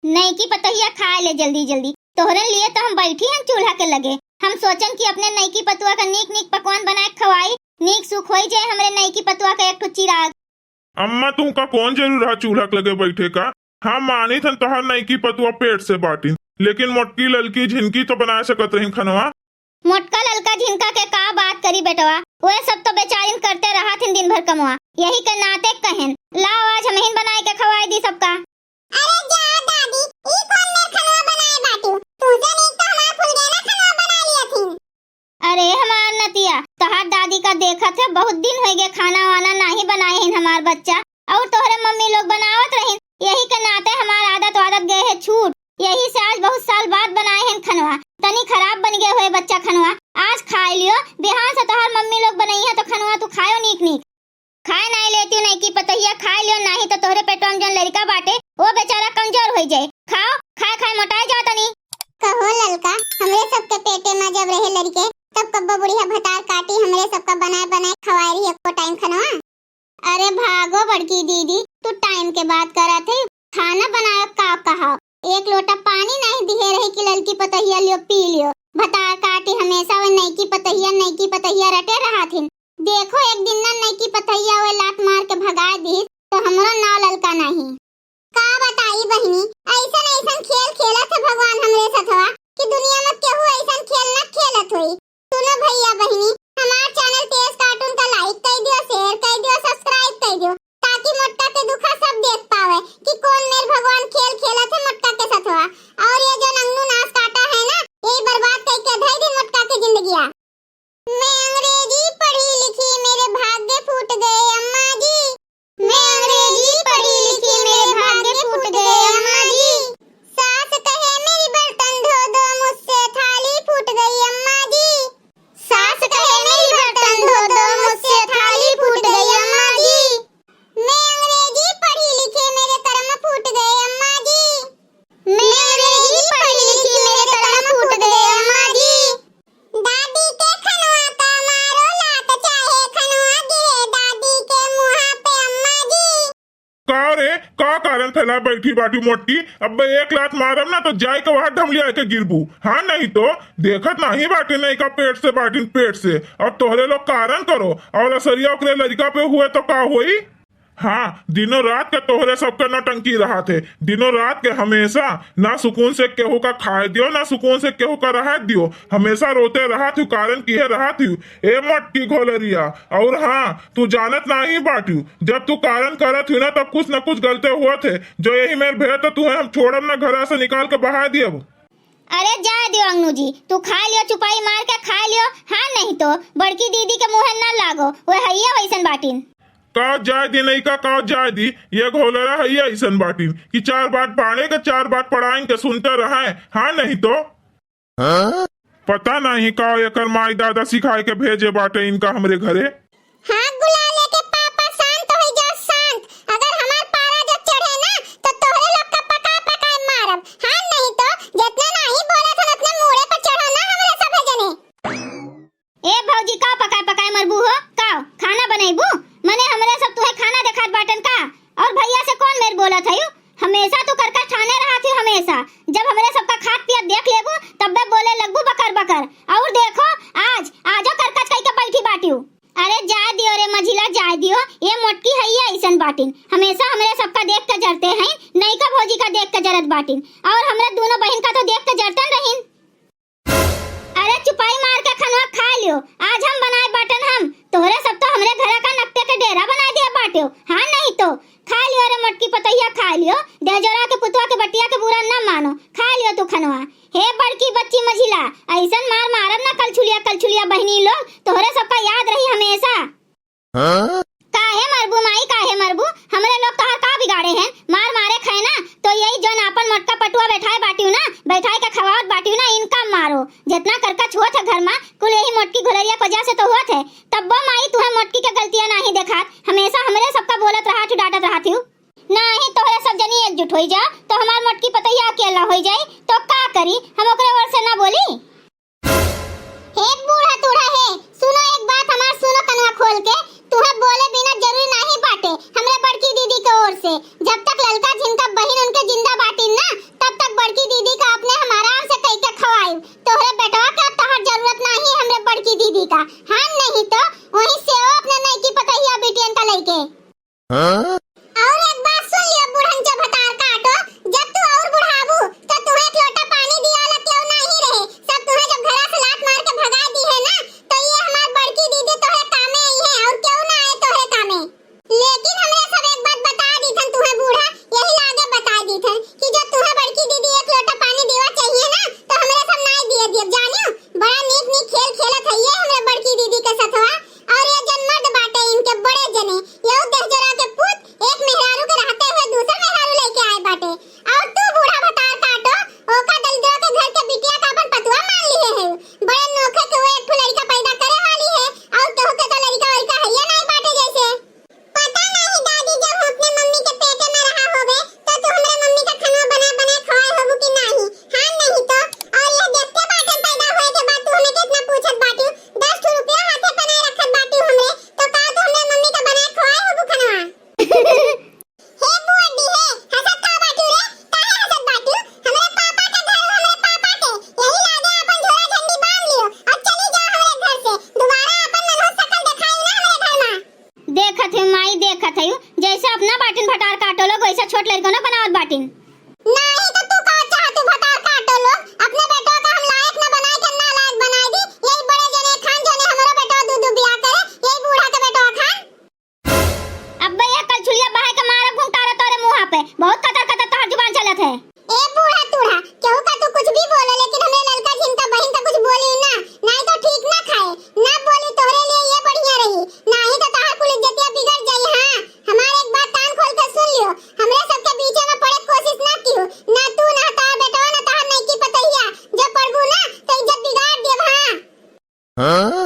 नहीं की पतोहिया खा ले जल्दी जल्दी। तोहरे लिए तो हम बैठी हैं चूल्हा के लगे। हम सोचन कि अपने नई की पतुआ का नीक नीक पकवान बनाए खवाई, नीक सुख होई जाए हमरे नई की पतुआ का एक चिराग। अम्मा तू का कौन जरूर है चूल्हा के लगे बैठे का। हाँ मानी थन तोहर नई की पतुआ पेट से बाटी, लेकिन मोटकी ललकी झिनकी तो बना सकत रही खनवा। मोटका ललका झिनका के का बात करी बेटवा, वह सब तो बेचारिन करते रहा थिन दिन भर कमवा। यही के नाते कहन लाओ आज हम बनाए के खवाई दी सबका। अरे जा दादी, ई कौन मेर खनवा बनाए बाटू? तू जनी तो हमार फुलगेना खनवा बना लिया थी। अरे हमार नतिया तोहार दादी का देखत है, बहुत दिन हो गए खाना वाना नहीं बनाए हैं हमार बच्चा, और तोहरे मम्मी लोग बनावत रहिन। यही के नाते हमार आदत गए है छूट। यही से आज बहुत साल बाद बनाए हैं खनवा। तनी खराब बन गए हुए बच्चा खनवा, आज खा लियो। बिहान से तोहर मम्मी लोग बनाई है तो खनवा तू खायो नीक नीक। खाए नहीं लेती नहीं की पतोहिया खा लियो, नहीं तो तोहरे पेटवा में जन लड़का बाटे वो बेचारा कमजोर हो जाए। खाओ खाए खाए मोटाए जाओ तनी। कहो ललका, हमरे सबके पेटे में जब रहे लड़के तब कब्बा बुढ़िया भतार काटी हमरे सबका बनाए बनाए खवाए रही एको टाइम खनवा। अरे भागो बड़की दीदी, तू टाइम के बात करा थे। खाना बनाए का कहा, एक लोटा पानी नहीं दिए रही कि ललकी पतोहिया लियो पी लियो। भतार काटी हमेशा वो नई की पतोहिया रटे रहा थी। देखो एक दिन ना नई की पतोहिया वो लात मार के भगा दी तो हमरो नाव ललका नहीं। का बताई बहिनी, ऐसन ऐसन खेल खेलत है भगवान हमरे साथवा कि दुनिया में केहू ऐसन खेल न खेलत होई। सुनो भैया बहिनी, हमार चैनल तेज कार्टून का लाइक कर दियो, शेयर कर दियो, सब्सक्राइब कर दियो, ताकि मोटका के दुखा सब देख पावे कि कौन मेर भगवान खेल खेलत है मोटका के साथवा। और ये जो नंगनू नाच काटा है ना, ये बर्बाद करके धई दिन मोटका की जिंदगिया। मैं अंग्रेजी पढ़ी लिखी मेरे भाग्य फूट गए अम्मा जी। मैं अंग्रेजी पढ़ी लिखी मेरे भाग्य फूट गए अम्मा जी। सास कहे मेरी बर्तन धो दो, मुझसे थाली फूट गई अम्मा जी। सास कहे मेरी बर्तन धो दो, मुझसे थाली फूट गई अम्मा जी। मैं अंग्रेजी पढ़ी लिखी मेरे कर्म फूट गए अम्मा जी। मैं अंग्रेजी पढ़ी लिखी मेरे कर्म फूट गए अम्मा जी। दादी के खनवा का मारो लात चाहे खनवा गिरे दादी के मुंह पे अम्मा जी। का रे का कारण फैला बैठी बाटी मोटकी। अब एक लात मारम ना तो जाए के वहां ढमलिया के गिरबू। हाँ नहीं तो देखत नहीं बाटी नहीं का पेट से बाटी पेट से। और तोहरे लोग कारण करो और असरिया ओकरे लड़का पे हुए तो का हुई। हाँ दिनों रात के तोहरे सबके नौटंकी रहा थे। दिनों रात के हमेशा ना सुकून से केहू का खाए दियो ना सुकून से केहू का रहा दियो। हमेशा रोते रहा थी, कारण किए रहा थी ए मटकी घोलरिया। और हाँ तू जानत नहीं बाटू, जब तू कारण करत हुई ना तब कुछ न कुछ गलते हुए थे जो यही मेरे भेद तो तुम्हें हम छोड़म ना घर से निकाल के बहा दिए। अरे जा दियो अंगनू जी, तू खा लियो चुपाई मार के खा लियो। हाँ नहीं तो बड़की दीदी के मुंह न लागो, वो हैया वैसन बाटिन। का जाय दी नहीं का जाय दी, ये घोलरा है ऐसन बाटी कि 4 बात पढ़े के 4 बात पढ़ाएंगे सुनते रहे। हाँ नहीं तो पता नहीं का एकर माई दादा सिखाए के भेजे बाटे इनका हमरे घरे। हाँ गुला लेके पापा शांत हो जा शांत। अगर हमार पारा जब चढ़े ना तो तोहरे लोग का पका पका मारब। हाँ नहीं तो जितना नहीं बोले थे अपने मुड़े पर चढ़ो ना हमरे सब जने। ए भौजी का पकाए पकाए मरबू हो का खाना बनाईबू मने हमरे सब तुहे खाना देखात बाटन का। और भैया से कौन मेर बोला था यू, हमेशा तू करका ठाने रहा थी। हमेशा जब हमरे सबका खात पियत देख लेबू तब बे बोले लगबू बकर बकर। और देखो आज आजो करकच कई के बैठी बाटियो। अरे जा दियो रे मझिला जा दियो, ये मोटकी है ये ऐसन बाटिन हमेशा हमरे सबका देख के जरते हैं। नहीं का भौजी का देख के जरत बाटिन और हमरे दोनों बहन का तो देख के जरतन रहिन। अरे चुपाई मार के खनवा खा लियो, आज हम बनाए बाटन हम तोहरे सब तो हमरे घर का नक्ते के डेरा बना दिया बाटियो। हाँ नहीं तो खा लियो रे मोटकी पतोहिया खा लियो। देजोरा के पुतवा के बटिया के बुरा न मानो, खा लियो तू खनवा। हे बड़की बच्ची मझिला ऐसन मार मारब ना कलछुलिया बहनी लोग तोहरे सबका याद रही हमेशा। काहे मरबू माई काहे मरबू, हमरे लोग तोहर का बिगाड़े हैं। मार मारे खाए ना तो यही जोन आपन मोटका पटुआ बैठाए बाटियो ना बैठाए के खवावत बाटियो ना इनका मारो। जितना करकच हुआ था घर में कुल यही मोटकी घोलरिया वजह से तो हुआ थे। तब माई तुहे मोटकी के गलतियां नहीं देखात, हमेशा हमरे सबका बोलत रहा थी डांटत रहा थी। नहीं तोहरे सब जनी एकजुट हो जा तो हमार मोटकी पतोहिया अकेला हो जाई तो का करी, हम ओकरे ओर से ना बोली। हे बूढ़ा तूढ़ा है, सुनो एक बात हमार सुनो कनवा खोल के। तुहे बोले बिना जरूरी नहीं बाटे हमरे बड़की दीदी के ओर से। जब तक ललका झिनका बहिन उनके जिंदा बाटिन ना हाँ?